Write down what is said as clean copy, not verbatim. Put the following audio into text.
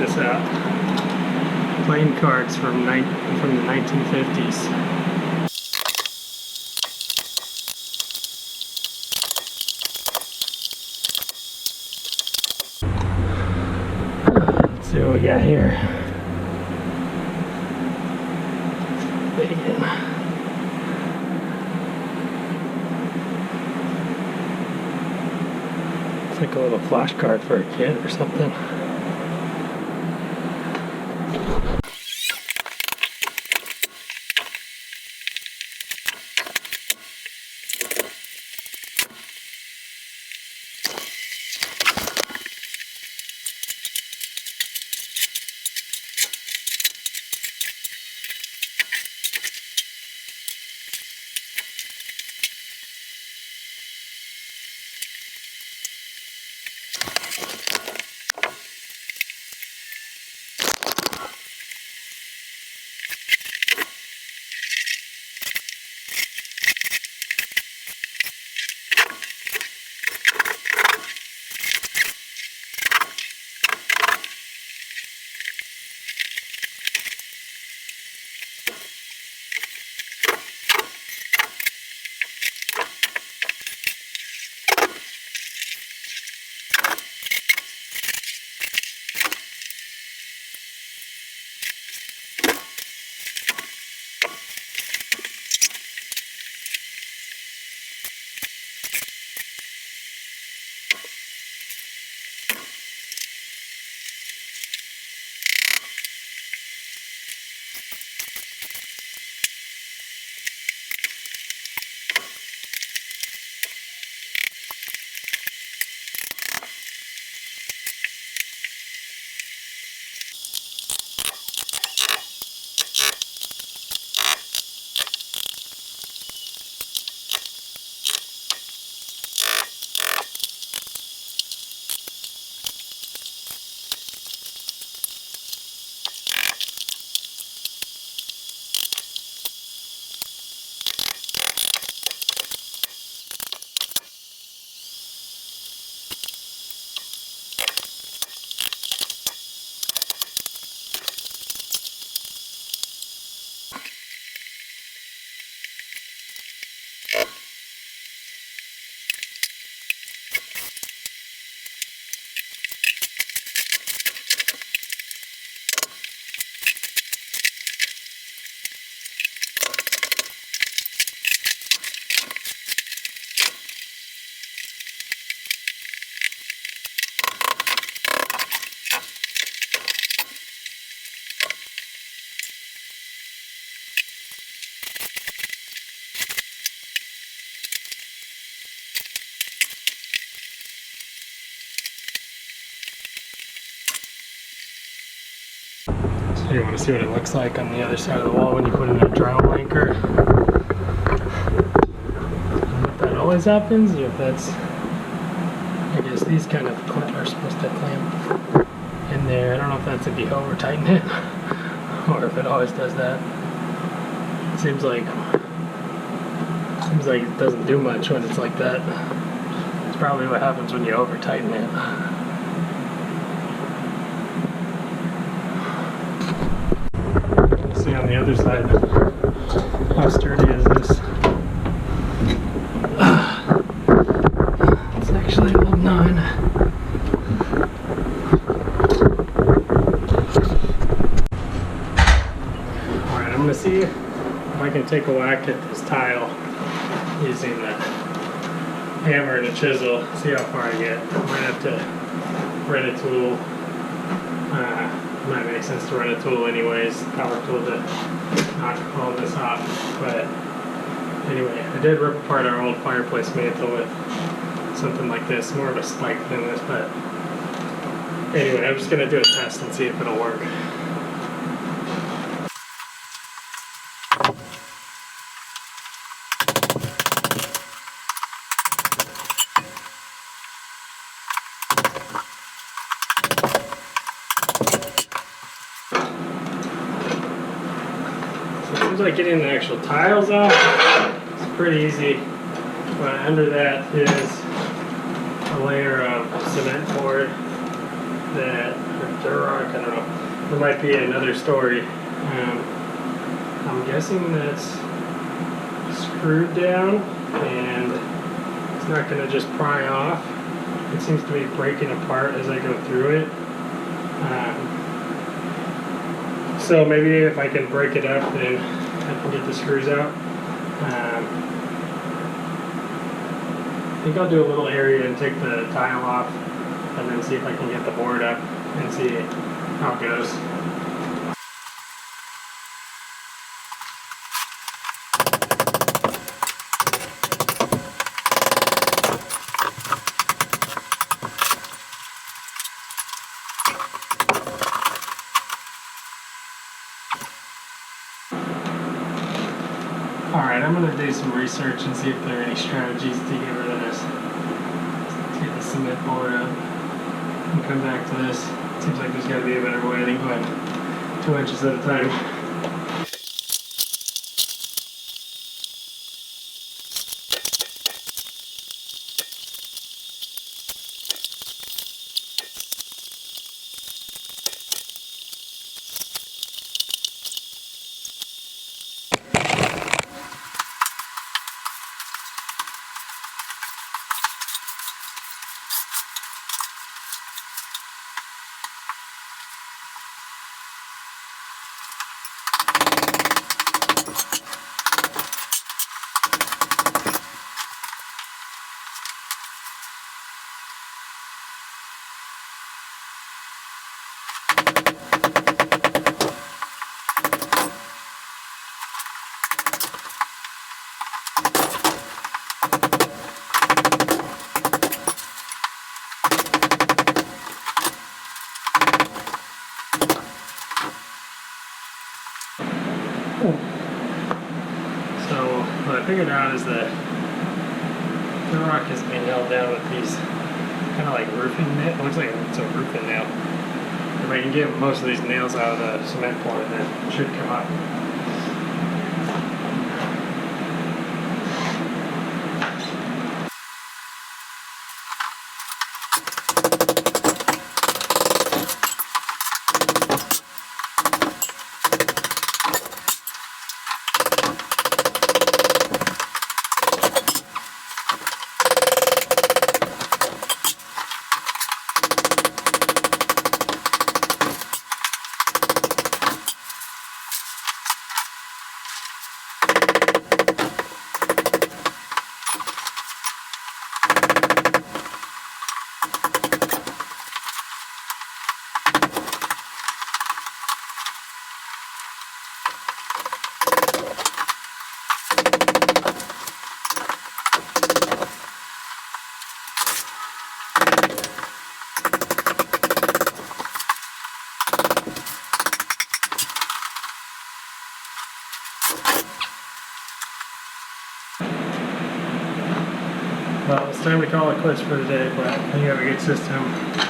this out. Playing cards from the 1950s. Let's see what we got here. Bacon. It's like a little flashcard for a kid or something. So you want to see what it looks like on the other side of the wall when you put in a drywall anchor. And if that always happens, or if that's, I guess these kind of are supposed to clamp in there. I don't know if that's if you over tighten it or if it always does that. It seems like it doesn't do much when it's like that. It's probably what happens when you over tighten it. See on the other side how sturdy is this. It's actually old 9. Alright, I'm going to see if I can take a whack at this tile using the hammer and a chisel, see how far I get. I might have to rent a tool. Might make sense to rent a tool anyways, power tool to knock all this off. But anyway, I did rip apart our old fireplace mantle with something like this, more of a spike than this, but anyway, I'm just going to do a test and see if it'll work. Like getting the actual tiles off, it's pretty easy, but under that is a layer of cement board that durock, I don't know. There might be another story. I'm guessing that's screwed down and it's not going to just pry off. It seems to be breaking apart as I go through it. So maybe if I can break it up, then I can get the screws out. I think I'll do a little area and take the tile off and then see if I can get the board up and see how it goes. Alright, I'm going to do some research and see if there are any strategies to get rid of this. Let's get the cement board up and come back to this. Seems like there's got to be a better way than going 2 inches at a time. So what I figured out is that the rock has been held down with these kind of like roofing nails. It looks like it's a roofing nail. If I can get most of these nails out of the cement board, then it should come up. Well, it's time to call it quits for today, but I think I have a good system.